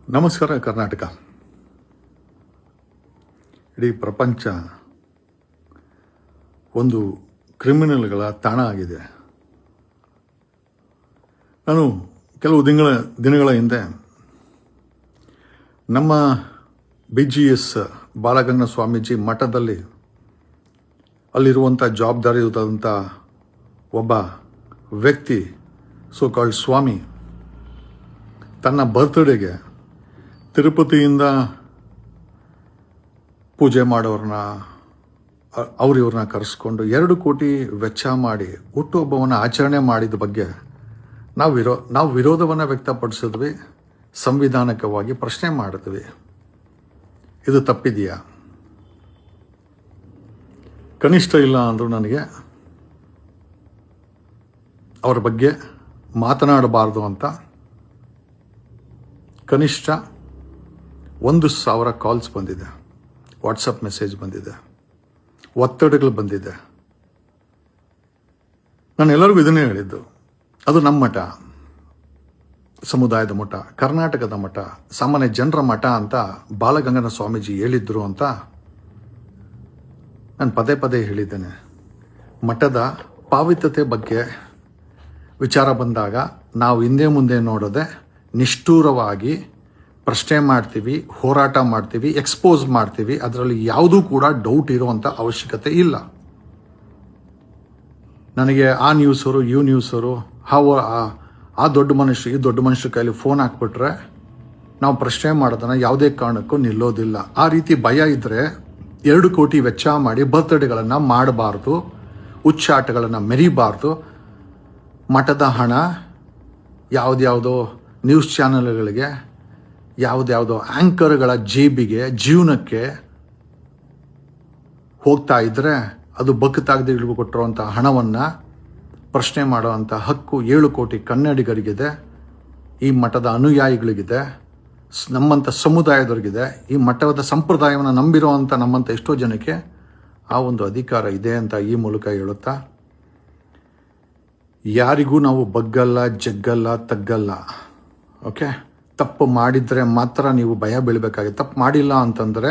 ನಮಸ್ಕಾರ ಕರ್ನಾಟಕ. ಇಡೀ ಪ್ರಪಂಚ ಒಂದು ಕ್ರಿಮಿನಲ್ಗಳ ತಾಣ ಆಗಿದೆ. ನಾನು ಕೆಲವು ದಿನಗಳ ಹಿಂದೆ ನಮ್ಮ BGS ಬಾಲಗಂಗನ ಸ್ವಾಮೀಜಿ ಮಠದಲ್ಲಿ ಅಲ್ಲಿರುವಂಥ ಜವಾಬ್ದಾರಿಯುತಂಥ ಒಬ್ಬ ವ್ಯಕ್ತಿ, ಸೋ ಕಾಲ್ಡ್ ಸ್ವಾಮಿ, ತನ್ನ ಬರ್ತ್ಡೇಗೆ ತಿರುಪತಿಯಿಂದ ಪೂಜೆ ಮಾಡೋರನ್ನ ಇವ್ರನ್ನ ಕರೆಸ್ಕೊಂಡು 2 ಕೋಟಿ ವೆಚ್ಚ ಮಾಡಿ ಹುಟ್ಟುಹಬ್ಬವನ್ನು ಆಚರಣೆ ಮಾಡಿದ ಬಗ್ಗೆ ನಾವು ವಿರೋಧವನ್ನು ವ್ಯಕ್ತಪಡಿಸಿದ್ವಿ, ಸಂವಿಧಾನಿಕವಾಗಿ ಪ್ರಶ್ನೆ ಮಾಡಿದ್ವಿ. ಇದು ತಪ್ಪಿದೆಯಾ? ಕನಿಷ್ಠ ಇಲ್ಲ ಅಂದರೂ ನನಗೆ ಅವರ ಬಗ್ಗೆ ಮಾತನಾಡಬಾರ್ದು ಅಂತ ಕನಿಷ್ಠ 1,000 ಕಾಲ್ಸ್ ಬಂದಿದೆ, ವಾಟ್ಸಪ್ ಮೆಸೇಜ್ ಬಂದಿದೆ, ಒತ್ತಡಗಳು ಬಂದಿದೆ. ನಾನು ಎಲ್ಲರಿಗೂ ಇದನ್ನೇ ಹೇಳಿದ್ದು, ಅದು ನಮ್ಮ ಮಠ, ಸಮುದಾಯದ ಮಠ, ಕರ್ನಾಟಕದ ಮಠ, ಸಾಮಾನ್ಯ ಜನರ ಮಠ ಅಂತ ಬಾಲಗಂಗನ ಸ್ವಾಮೀಜಿ ಹೇಳಿದ್ರು ಅಂತ ನಾನು ಪದೇ ಪದೇ ಹೇಳಿದ್ದೇನೆ. ಮಠದ ಪಾವಿತ್ರತೆ ಬಗ್ಗೆ ವಿಚಾರ ಬಂದಾಗ ನಾವು ಹಿಂದೆ ಮುಂದೆ ನೋಡದೆ ನಿಷ್ಠೂರವಾಗಿ ಪ್ರಶ್ನೆ ಮಾಡ್ತೀವಿ, ಹೋರಾಟ ಮಾಡ್ತೀವಿ, ಎಕ್ಸ್ಪೋಸ್ ಮಾಡ್ತೀವಿ. ಅದರಲ್ಲಿ ಯಾವುದೂ ಕೂಡ ಡೌಟ್ ಇರುವಂಥ ಅವಶ್ಯಕತೆ ಇಲ್ಲ. ನನಗೆ ಆ ನ್ಯೂಸರು ಈ ನ್ಯೂಸರು ಆ ದೊಡ್ಡ ಮನುಷ್ಯರು ಈ ದೊಡ್ಡ ಮನುಷ್ಯರ ಕೈಲಿ ಫೋನ್ ಹಾಕ್ಬಿಟ್ರೆ ನಾವು ಪ್ರಶ್ನೆ ಮಾಡೋದನ್ನ ಯಾವುದೇ ಕಾರಣಕ್ಕೂ ನಿಲ್ಲೋದಿಲ್ಲ. ಆ ರೀತಿ ಭಯ ಇದ್ದರೆ 2 ಕೋಟಿ ವೆಚ್ಚ ಮಾಡಿ ಬರ್ತ್ಡೇಗಳನ್ನು ಮಾಡಬಾರ್ದು, ಉಚ್ಚಾಟಗಳನ್ನು ಮೆರಿಬಾರ್ದು. ಮಠದ ಹಣ ಯಾವುದ್ಯಾವುದೋ ನ್ಯೂಸ್ ಚಾನೆಲ್ಗಳಿಗೆ, ಯಾವುದ್ಯಾವುದೋ ಆಂಕರ್ಗಳ ಜೇಬಿಗೆ, ಜೀವನಕ್ಕೆ ಹೋಗ್ತಾ ಇದ್ರೆ ಅದು ಬಕ್ಕತಾಗದಿಗಳು ಕೊಟ್ಟಿರುವಂಥ ಹಣವನ್ನು ಪ್ರಶ್ನೆ ಮಾಡುವಂಥ ಹಕ್ಕು 7 ಕೋಟಿ ಕನ್ನಡಿಗರಿಗಿದೆ, ಈ ಮಠದ ಅನುಯಾಯಿಗಳಿಗಿದೆ, ನಮ್ಮಂಥ ಸಮುದಾಯದವ್ರಿಗಿದೆ. ಈ ಮಠದ ಸಂಪ್ರದಾಯವನ್ನು ನಂಬಿರುವಂಥ ನಮ್ಮಂಥ ಎಷ್ಟೋ ಜನಕ್ಕೆ ಆ ಒಂದು ಅಧಿಕಾರ ಇದೆ ಅಂತ ಈ ಮೂಲಕ ಹೇಳುತ್ತಾ, ಯಾರಿಗೂ ನಾವು ಬಗ್ಗಲ್ಲ, ಜಗ್ಗಲ್ಲ, ತಗ್ಗಲ್ಲ. ಓಕೆ, ತಪ್ಪು ಮಾಡಿದರೆ ಮಾತ್ರ ನೀವು ಭಯ ಬೀಳಬೇಕಾಗಿದೆ. ತಪ್ಪು ಮಾಡಿಲ್ಲ ಅಂತಂದರೆ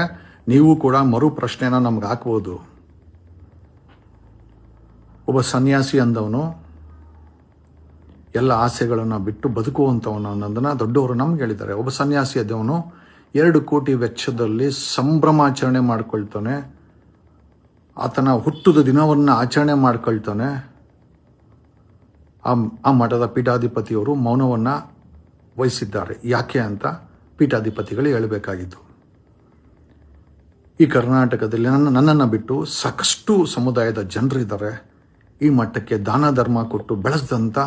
ನೀವು ಕೂಡ ಮರು ಪ್ರಶ್ನೆನ ನಮ್ಗೆ ಹಾಕ್ಬೋದು. ಒಬ್ಬ ಸನ್ಯಾಸಿ ಅಂದವನು ಎಲ್ಲ ಆಸೆಗಳನ್ನು ಬಿಟ್ಟು ಬದುಕುವಂಥವನು ಅನ್ನೋದನ್ನು ದೊಡ್ಡವರು ನಮ್ಗೆ ಹೇಳಿದ್ದಾರೆ. ಒಬ್ಬ ಸನ್ಯಾಸಿ ಆದವನು 2 ಕೋಟಿ ವೆಚ್ಚದಲ್ಲಿ ಸಂಭ್ರಮಾಚರಣೆ ಮಾಡ್ಕೊಳ್ತಾನೆ, ಆತನ ಹುಟ್ಟದ ದಿನವನ್ನು ಆಚರಣೆ ಮಾಡ್ಕೊಳ್ತಾನೆ. ಆ ಮಠದ ಪೀಠಾಧಿಪತಿಯವರು ಮೌನವನ್ನು ವಹಿಸಿದ್ದಾರೆ. ಯಾಕೆ ಅಂತ ಪೀಠಾಧಿಪತಿಗಳು ಹೇಳಬೇಕಾಗಿತ್ತು. ಈ ಕರ್ನಾಟಕದಲ್ಲಿ ನನ್ನನ್ನು ಬಿಟ್ಟು ಸಾಕಷ್ಟು ಸಮುದಾಯದ ಜನರಿದ್ದಾರೆ. ಈ ಮಟ್ಟಕ್ಕೆ ದಾನ ಧರ್ಮ ಕೊಟ್ಟು ಬೆಳೆಸಿದಂಥ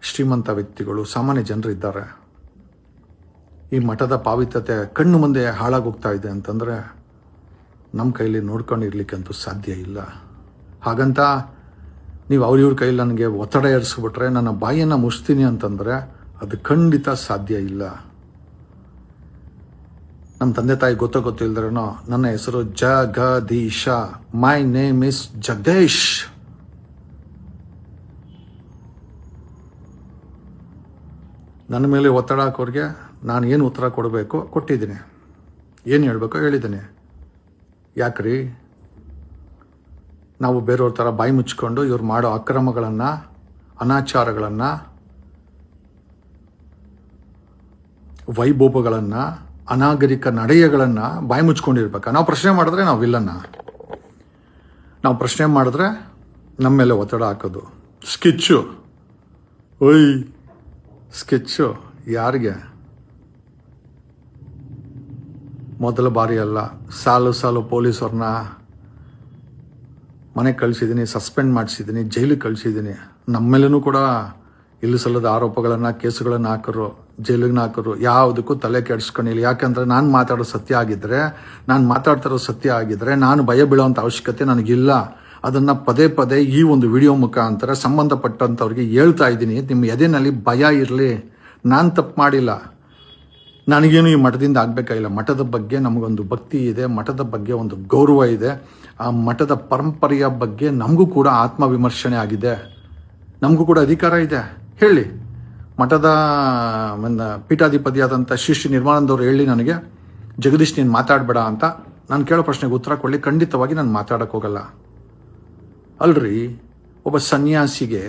ಶ್ರೀಮಂತ ವ್ಯಕ್ತಿಗಳು, ಸಾಮಾನ್ಯ ಜನರಿದ್ದಾರೆ. ಈ ಮಠದ ಪಾವಿತ್ರತೆ ಕಣ್ಣು ಮುಂದೆ ಹಾಳಾಗೋಗ್ತಾ ಇದೆ ಅಂತಂದರೆ ನಮ್ಮ ಕೈಲಿ ನೋಡ್ಕೊಂಡಿರ್ಲಿಕ್ಕಂತೂ ಸಾಧ್ಯ ಇಲ್ಲ. ಹಾಗಂತ ನೀವು ಇವ್ರ ಕೈಲಿ ನನಗೆ ಒತ್ತಡ ಏರಿಸ್ಬಿಟ್ರೆ ನನ್ನ ಬಾಯಿಯನ್ನು ಮುಚ್ತೀನಿ ಅಂತಂದರೆ ಅದು ಖಂಡಿತ ಸಾಧ್ಯ ಇಲ್ಲ. ನಮ್ಮ ತಂದೆ ತಾಯಿ ಗೊತ್ತಿಲ್ಲದ್ರೇನೋ ನನ್ನ ಹೆಸರು Jagadish, my name is Jagadish. ನನ್ನ ಮೇಲೆ ಒತ್ತಡ ಹಾಕೋರಿಗೆ ನಾನು ಏನು ಉತ್ತರ ಕೊಡಬೇಕು ಕೊಟ್ಟಿದ್ದೀನಿ, ಏನು ಹೇಳಬೇಕೋ ಹೇಳಿದ್ದೀನಿ. ಯಾಕ್ರಿ ನಾವು ಬೇರೆಯವ್ರ ಥರ ಬಾಯಿ ಮುಚ್ಕೊಂಡು ಇವ್ರು ಮಾಡೋ ಅಕ್ರಮಗಳನ್ನು, ಅನಾಚಾರಗಳನ್ನು, ವೈಭೋಗಗಳನ್ನು, ಅನಾಗರಿಕ ನಡೆಯಗಳನ್ನು ಬಾಯಿ ಮುಚ್ಕೊಂಡಿರ್ಬೇಕಾ? ನಾವು ಪ್ರಶ್ನೆ ಮಾಡಿದ್ರೆ ನಾವು ವಿಲ್ಲನ್ನ, ನಾವು ಪ್ರಶ್ನೆ ಮಾಡಿದ್ರೆ ನಮ್ಮ ಮೇಲೆ ಒತ್ತಡ ಹಾಕೋದು. ಸ್ಕೆಚ್ಚು, ಓಯ್ ಸ್ಕೆಚ್ಚು ಯಾರಿಗೆ? ಮೊದಲ ಬಾರಿ ಅಲ್ಲ, ಸಾಲು ಪೊಲೀಸವ್ರನ್ನ ಮನೆಗೆ ಕಳಿಸಿದ್ದೀನಿ, ಸಸ್ಪೆಂಡ್ ಮಾಡಿಸಿದ್ದೀನಿ, ಜೈಲಿಗೆ ಕಳಿಸಿದ್ದೀನಿ. ನಮ್ಮ ಮೇಲೂ ಕೂಡ ಇಲ್ಲಿ ಸಲ್ಲದ ಆರೋಪಗಳನ್ನು, ಕೇಸುಗಳನ್ನು ಹಾಕರು, ಜೈಲಿಗೆ ಹಾಕರು. ಯಾವುದಕ್ಕೂ ತಲೆ ಕೆಡಿಸ್ಕೊಂಡಿಲ್ಲ. ಯಾಕಂದರೆ ನಾನು ಮಾತಾಡೋ ಸತ್ಯ ಆಗಿದ್ದರೆ ನಾನು ಭಯ ಬೀಳೋವಂಥ ಅವಶ್ಯಕತೆ ನನಗಿಲ್ಲ. ಅದನ್ನು ಪದೇ ಪದೇ ಈ ಒಂದು ವಿಡಿಯೋ ಮುಖಾಂತರ ಸಂಬಂಧಪಟ್ಟಂಥವ್ರಿಗೆ ಹೇಳ್ತಾ ಇದ್ದೀನಿ. ನಿಮ್ಮ ಎದೆನಲ್ಲಿ ಭಯ ಇರಲಿ, ನಾನು ತಪ್ಪು ಮಾಡಿಲ್ಲ, ನನಗೇನು ಈ ಮಠದಿಂದ ಆಗಬೇಕಾಗಿಲ್ಲ. ಮಠದ ಬಗ್ಗೆ ನಮಗೊಂದು ಭಕ್ತಿ ಇದೆ, ಮಠದ ಬಗ್ಗೆ ಒಂದು ಗೌರವ ಇದೆ. ಆ ಮಠದ ಪರಂಪರೆಯ ಬಗ್ಗೆ ನಮಗೂ ಕೂಡ ಆತ್ಮವಿಮರ್ಶನೆ ಆಗಿದೆ, ನಮಗೂ ಕೂಡ ಅಧಿಕಾರ ಇದೆ. ಹೇಳಿ, ಮಠದ ಪೀಠಾಧಿಪತಿಯಾದಂಥ ಶ್ರೀ ನಿರ್ಮಾನಂದವ್ರು ಹೇಳಿ ನನಗೆ, ಜಗದೀಶ್ ನೀನು ಮಾತಾಡಬೇಡ ಅಂತ. ನಾನು ಕೇಳೋ ಪ್ರಶ್ನೆಗೆ ಉತ್ತರ ಕೊಡಲಿ, ಖಂಡಿತವಾಗಿ ನಾನು ಮಾತಾಡಕ್ಕೆ ಹೋಗಲ್ಲ. ಅಲ್ರಿ, ಒಬ್ಬ ಸನ್ಯಾಸಿಗೆ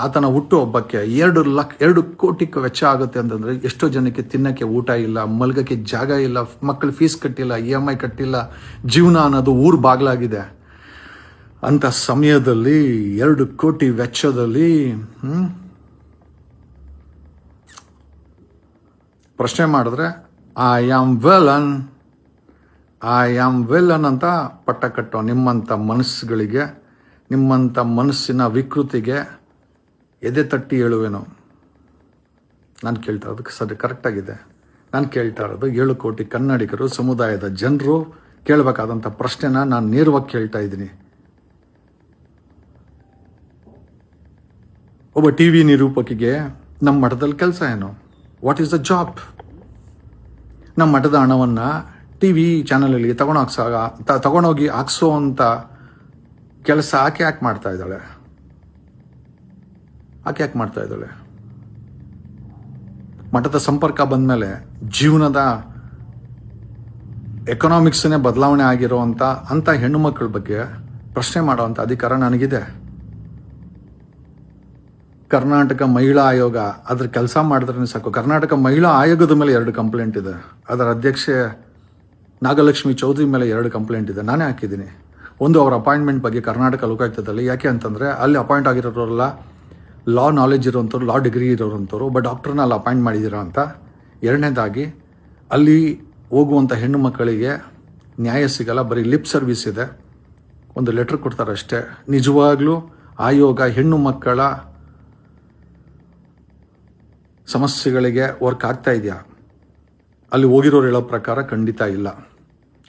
ಆತನ ಹುಟ್ಟು ಹಬ್ಬಕ್ಕೆ 2 ಕೋಟಿ ವೆಚ್ಚ ಆಗುತ್ತೆ ಅಂತಂದ್ರೆ ಎಷ್ಟೋ ಜನಕ್ಕೆ ತಿನ್ನಕ್ಕೆ ಊಟ ಇಲ್ಲ, ಮಲ್ಗಕ್ಕೆ ಜಾಗ ಇಲ್ಲ, ಮಕ್ಕಳ ಫೀಸ್ ಕಟ್ಟಿಲ್ಲ, EMI ಕಟ್ಟಿಲ್ಲ, ಜೀವನ ಅನ್ನೋದು ಊರು ಬಾಗ್ಲಾಗಿದೆ. ಅಂತ ಸಮಯದಲ್ಲಿ 2 ಕೋಟಿ ವೆಚ್ಚದಲ್ಲಿ ಪ್ರಶ್ನೆ ಮಾಡಿದ್ರೆ ಐ ಆಮ್ ವೆಲ್ ಅಂತ ಪಟ್ಟ ಕಟ್ಟೋ ನಿಮ್ಮಂಥ ಮನಸ್ಸುಗಳಿಗೆ, ನಿಮ್ಮಂಥ ಮನಸ್ಸಿನ ವಿಕೃತಿಗೆ ಎದೆ ತಟ್ಟಿ ಹೇಳುವೇನು? ನಾನು ಕೇಳ್ತಾ ಇರೋದು ಕರೆಕ್ಟಾಗಿದೆ. ನಾನು ಕೇಳ್ತಾ ಇರೋದು 7 ಕೋಟಿ ಕನ್ನಡಿಗರು, ಸಮುದಾಯದ ಜನರು ಕೇಳಬೇಕಾದಂಥ ಪ್ರಶ್ನೆನ ನಾನು ನೇರವಾಗಿ ಕೇಳ್ತಾ ಇದ್ದೀನಿ. ಒಬ್ಬ TV ನಿರೂಪಕಿಗೆ ನಮ್ಮ ಮಠದಲ್ಲಿ ಕೆಲಸ ಏನು? What is the job? ನಮ್ಮ ಮಠದ ಹಣವನ್ನು TV ಚಾನಲಲ್ಲಿ ತಗೊಂಡೋಗಿ ಹಾಕ್ಸೋ ಅಂತ ಕೆಲಸ ಆಕೆ ಯಾಕೆ ಮಾಡ್ತಾ ಇದ್ದಾಳೆ? ಮಠದ ಸಂಪರ್ಕ ಬಂದಮೇಲೆ ಜೀವನದ ಎಕನಾಮಿಕ್ಸ್ನೇ ಬದಲಾವಣೆ ಆಗಿರೋವಂಥ ಅಂಥ ಹೆಣ್ಣು ಮಕ್ಕಳ ಬಗ್ಗೆ ಪ್ರಶ್ನೆ ಮಾಡೋವಂಥ ಅಧಿಕಾರ ನನಗಿದೆ. ಕರ್ನಾಟಕ ಮಹಿಳಾ ಆಯೋಗ ಅದ್ರ ಕೆಲಸ ಮಾಡಿದ್ರೆ ಸಾಕು. ಕರ್ನಾಟಕ ಮಹಿಳಾ ಆಯೋಗದ ಮೇಲೆ 2 ಕಂಪ್ಲೇಂಟ್ ಇದೆ. ಅದರ ಅಧ್ಯಕ್ಷೆ ನಾಗಲಕ್ಷ್ಮಿ ಚೌಧರಿ ಮೇಲೆ 2 ಕಂಪ್ಲೇಂಟ್ ಇದೆ. ನಾನೇ ಹಾಕಿದ್ದೀನಿ. ಒಂದು, ಅವರ ಅಪಾಯಿಂಟ್ಮೆಂಟ್ ಬಗ್ಗೆ ಕರ್ನಾಟಕ ಲೋಕಾಯುಕ್ತದಲ್ಲಿ. ಯಾಕೆ ಅಂತಂದರೆ ಅಲ್ಲಿ ಅಪಾಯಿಂಟ್ ಆಗಿರೋರೆಲ್ಲ ಲಾ ನಾಲೆಜ್ ಇರೋವಂಥವ್ರು, ಲಾ ಡಿಗ್ರಿ ಇರೋವಂಥವ್ರು, ಒಬ್ಬ ಡಾಕ್ಟ್ರನ್ನ ಅಲ್ಲಿ ಅಪಾಯಿಂಟ್ ಮಾಡಿದ್ದೀರಾ ಅಂತ. 2ನೇದಾಗಿ ಅಲ್ಲಿ ಹೋಗುವಂಥ ಹೆಣ್ಣು ಮಕ್ಕಳಿಗೆ ನ್ಯಾಯ ಸಿಗಲ್ಲ, ಬರೀ ಲಿಪ್ ಸರ್ವಿಸ್ ಇದೆ, ಒಂದು ಲೆಟ್ರ್ ಕೊಡ್ತಾರೆ ಅಷ್ಟೇ. ನಿಜವಾಗ್ಲೂ ಆಯೋಗ ಹೆಣ್ಣು ಮಕ್ಕಳ ಸಮಸ್ಯೆಗಳಿಗೆ ವರ್ಕ್ ಆಗ್ತಾ ಇದೆಯಾ? ಅಲ್ಲಿ ಹೋಗಿರೋರು ಹೇಳೋ ಪ್ರಕಾರ ಖಂಡಿತ ಇಲ್ಲ.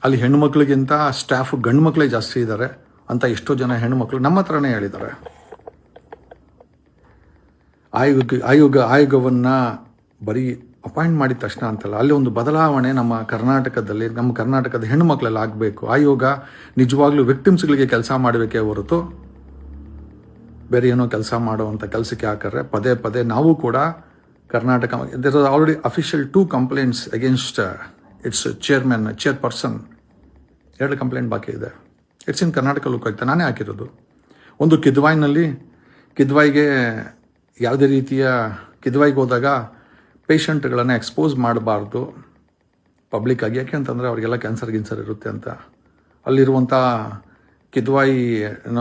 ಅಲ್ಲಿ ಹೆಣ್ಣು ಮಕ್ಕಳಿಗಿಂತ ಸ್ಟಾಫ್ ಗಂಡು ಮಕ್ಕಳೇ ಜಾಸ್ತಿ ಇದ್ದಾರೆ ಅಂತ ಎಷ್ಟೋ ಜನ ಹೆಣ್ಣು ಮಕ್ಕಳು ನಮ್ಮ ಹತ್ರನೇ ಹೇಳಿದ್ದಾರೆ. ಆಯೋಗವನ್ನು ಬರೀ ಅಪಾಯಿಂಟ್ ಮಾಡಿದ ತಕ್ಷಣ ಅಂತಲ್ಲ, ಅಲ್ಲಿ ಒಂದು ಬದಲಾವಣೆ ನಮ್ಮ ಕರ್ನಾಟಕದ ಹೆಣ್ಣು ಮಕ್ಕಳಲ್ಲಿ ಆಗಬೇಕು. ಆಯೋಗ ನಿಜವಾಗ್ಲೂ ವಿಕ್ಟಿಮ್ಸ್ಗಳಿಗೆ ಕೆಲಸ ಮಾಡಬೇಕೇ ಹೊರತು ಬೇರೆ ಏನೋ ಕೆಲಸ ಮಾಡುವಂಥ ಕೆಲಸಕ್ಕೆ ಹಾಕಿದ್ರೆ ಪದೇ ನಾವು ಕೂಡ Karnataka, there are already official 2 complaints against it's chairperson. 2 complaint ಬಾಕಿ ಇದೆ. ಇಟ್ಸ್ ಇನ್ ಕರ್ನಾಟಕ ಲೋಕಾಯುಕ್ತ, ನಾನೇ ಹಾಕಿರೋದು. ಒಂದು ಕಿದ್ವಾಯಿಗೆ ಯಾವುದೇ ರೀತಿಯ ಕಿದ್ವಾಯಿಗೆ ಹೋದಾಗ ಪೇಷಂಟ್ಗಳನ್ನು ಎಕ್ಸ್ಪೋಸ್ ಮಾಡಬಾರ್ದು ಪಬ್ಲಿಕ್ಕಾಗಿ. ಯಾಕೆ ಅಂತಂದರೆ ಅವರಿಗೆಲ್ಲ ಕ್ಯಾನ್ಸರ್ ಇರುತ್ತೆ ಅಂತ. ಅಲ್ಲಿರುವಂಥ Kidwai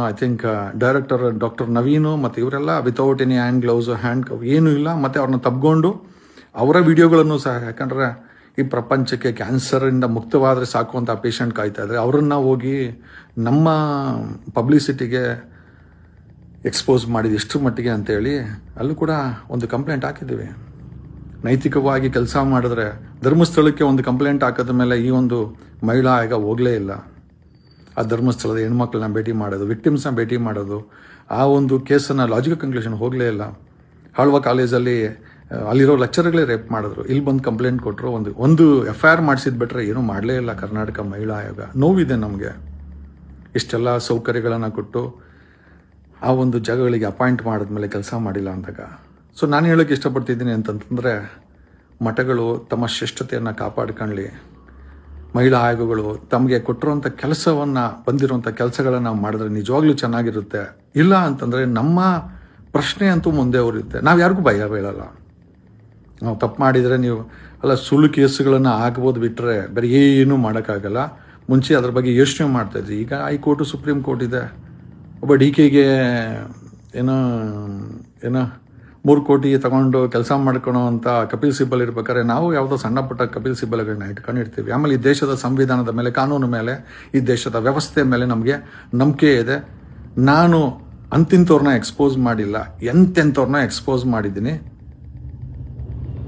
I think director doctor Naveen ಮತ್ತು ಇವರೆಲ್ಲ without any hand gloves, hand ಏನೂ ಇಲ್ಲ. ಮತ್ತು ಅವ್ರನ್ನ ತಬ್ಕೊಂಡು ಅವರ ವಿಡಿಯೋಗಳನ್ನು ಸಹ, ಯಾಕಂದರೆ ಈ ಪ್ರಪಂಚಕ್ಕೆ ಕ್ಯಾನ್ಸರಿಂದ ಮುಕ್ತವಾದರೆ ಸಾಕು ಅಂತ ಪೇಷಂಟ್ ಕಾಯ್ತಾ ಇದ್ದಾರೆ. ಅವರನ್ನು ಹೋಗಿ ನಮ್ಮ ಪಬ್ಲಿಸಿಟಿಗೆ ಎಕ್ಸ್ಪೋಸ್ ಮಾಡಿದ್ದು ಎಷ್ಟು ಮಟ್ಟಿಗೆ ಅಂತೇಳಿ ಅಲ್ಲೂ ಕೂಡ ಒಂದು ಕಂಪ್ಲೇಂಟ್ ಹಾಕಿದ್ದೀವಿ. ನೈತಿಕವಾಗಿ ಕೆಲಸ ಮಾಡಿದ್ರೆ ಧರ್ಮಸ್ಥಳಕ್ಕೆ ಒಂದು ಕಂಪ್ಲೇಂಟ್ ಹಾಕಿದ ಮೇಲೆ ಈ ಒಂದು ಮಹಿಳಾ ಆಯೋಗ ಹೋಗಲೇ ಇಲ್ಲ. ಆ ಧರ್ಮಸ್ಥಳದ ಹೆಣ್ಮಕ್ಳನ್ನ ಭೇಟಿ ಮಾಡೋದು, ವಿಕ್ಟಿಮ್ಸ್ನ ಭೇಟಿ ಮಾಡೋದು, ಆ ಒಂದು ಕೇಸನ್ನು ಲಾಜಿಕಲ್ ಕನ್ಕ್ಲೂಷನ್ ಹೋಗಲೇ ಇಲ್ಲ. ಆಳ್ವ ಕಾಲೇಜಲ್ಲಿ ಅಲ್ಲಿರೋ ಲೆಕ್ಚರ್ಗಳೇ ರೇಪ್ ಮಾಡಿದ್ರು, ಇಲ್ಲಿ ಬಂದು ಕಂಪ್ಲೇಂಟ್ ಕೊಟ್ಟರು. ಒಂದು FIR ಮಾಡಿಸಿದ್ ಬಿಟ್ರೆ ಏನೂ ಮಾಡಲೇ ಇಲ್ಲ ಕರ್ನಾಟಕ ಮಹಿಳಾ ಆಯೋಗ. ನೋವಿದೆ ನಮಗೆ. ಇಷ್ಟೆಲ್ಲ ಸೌಕರ್ಯಗಳನ್ನು ಕೊಟ್ಟು ಆ ಒಂದು ಜಾಗಗಳಿಗೆ ಅಪಾಯಿಂಟ್ ಮಾಡಿದ್ಮೇಲೆ ಕೆಲಸ ಮಾಡಿಲ್ಲ ಅಂದಾಗ. ಸೊ ನಾನು ಹೇಳೋಕ್ಕೆ ಇಷ್ಟಪಡ್ತಿದ್ದೀನಿ ಅಂತಂತಂದರೆ, ಮಠಗಳು ತಮ್ಮ ಶ್ರೇಷ್ಠತೆಯನ್ನು ಕಾಪಾಡ್ಕೊಳ್ಳಿ. ಮಹಿಳಾ ಆಯೋಗಗಳು ತಮಗೆ ಕೊಟ್ಟಿರುವಂಥ ಬಂದಿರುವಂಥ ಕೆಲಸಗಳನ್ನು ಮಾಡಿದ್ರೆ ನಿಜವಾಗ್ಲೂ ಚೆನ್ನಾಗಿರುತ್ತೆ. ಇಲ್ಲ ಅಂತಂದರೆ ನಮ್ಮ ಪ್ರಶ್ನೆ ಅಂತೂ ಮುಂದೆ ಉರಿಯುತ್ತೆ. ನಾವು ಯಾರಿಗೂ ಭಯ ಬೀಳಲ್ಲ. ನಾವು ತಪ್ಪು ಮಾಡಿದರೆ ಸುಳ್ಳು ಕೇಸುಗಳನ್ನು ಹಾಕ್ಬೋದು ಬಿಟ್ಟರೆ ಬೇರೆ ಏನೂ ಮಾಡೋಕ್ಕಾಗಲ್ಲ. ಮುಂಚೆ ಅದ್ರ ಬಗ್ಗೆ ಯೋಚನೆ ಮಾಡ್ತಾಯಿದ್ವಿ. ಈಗ ಹೈಕೋರ್ಟು, ಸುಪ್ರೀಂ ಕೋರ್ಟ್ ಇದೆ. ಒಬ್ಬ DKಗೆ ಏನೋ 3 ಕೋಟಿ ತಗೊಂಡು ಕೆಲಸ ಮಾಡ್ಕೊಳೋ ಅಂತ ಕಪಿಲ್ ಸಿಬ್ಬಲ್ ಇರ್ಬೇಕಾದ್ರೆ ನಾವು ಯಾವುದೋ ಸಣ್ಣ ಪುಟ್ಟ ಕಪಿಲ್ ಸಿಬ್ಬಲ್ಗಳನ್ನ ಇಟ್ಕೊಂಡಿರ್ತೀವಿ. ಆಮೇಲೆ ಈ ದೇಶದ ಸಂವಿಧಾನದ ಮೇಲೆ, ಕಾನೂನು ಮೇಲೆ, ಈ ದೇಶದ ವ್ಯವಸ್ಥೆ ಮೇಲೆ ನಮಗೆ ನಂಬಿಕೆ ಇದೆ. ನಾನು ಅಂತಿಂಥವ್ರನ್ನ ಎಕ್ಸ್ಪೋಸ್ ಮಾಡಿಲ್ಲ, ಎಂತೆಂಥವ್ರನ್ನ ಎಕ್ಸ್ಪೋಸ್ ಮಾಡಿದ್ದೀನಿ.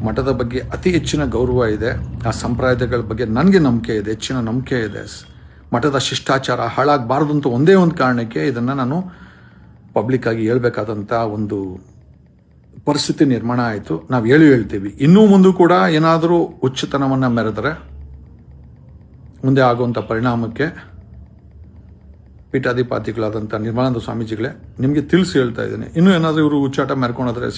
ಮಠದ ಬಗ್ಗೆ ಅತಿ ಹೆಚ್ಚಿನ ಗೌರವ ಇದೆ. ಆ ಸಂಪ್ರದಾಯಗಳ ಬಗ್ಗೆ ನನಗೆ ನಂಬಿಕೆ ಇದೆ, ಹೆಚ್ಚಿನ ನಂಬಿಕೆ ಇದೆ. ಮಠದ ಶಿಷ್ಟಾಚಾರ ಹಾಳಾಗಬಾರ್ದು ಅಂತ ಒಂದೇ ಒಂದು ಕಾರಣಕ್ಕೆ ಇದನ್ನು ನಾನು ಪಬ್ಲಿಕ್ಕಾಗಿ ಹೇಳ್ಬೇಕಾದಂಥ ಒಂದು ಪರಿಸ್ಥಿತಿ ನಿರ್ಮಾಣ ಆಯಿತು. ನಾವು ಹೇಳ್ತೀವಿ. ಇನ್ನೂ ಮುಂದೆ ಕೂಡ ಏನಾದರೂ ಹುಚ್ಚುತನವನ್ನು ಮೆರೆದರೆ ಮುಂದೆ ಆಗುವಂಥ ಪರಿಣಾಮಕ್ಕೆ ಪೀಠಾಧಿಪತಿಗಳಾದಂಥ ನಿರ್ಮಲಾನಂದ ಸ್ವಾಮೀಜಿಗಳೇ ನಿಮಗೆ ತಿಳಿಸಿ ಹೇಳ್ತಾ ಇದ್ದೀನಿ. ಇನ್ನೂ ಏನಾದರೂ ಇವರು ಹುಚ್ಚಾಟ ಮೆರ್ಕೊಂಡ್ರೆ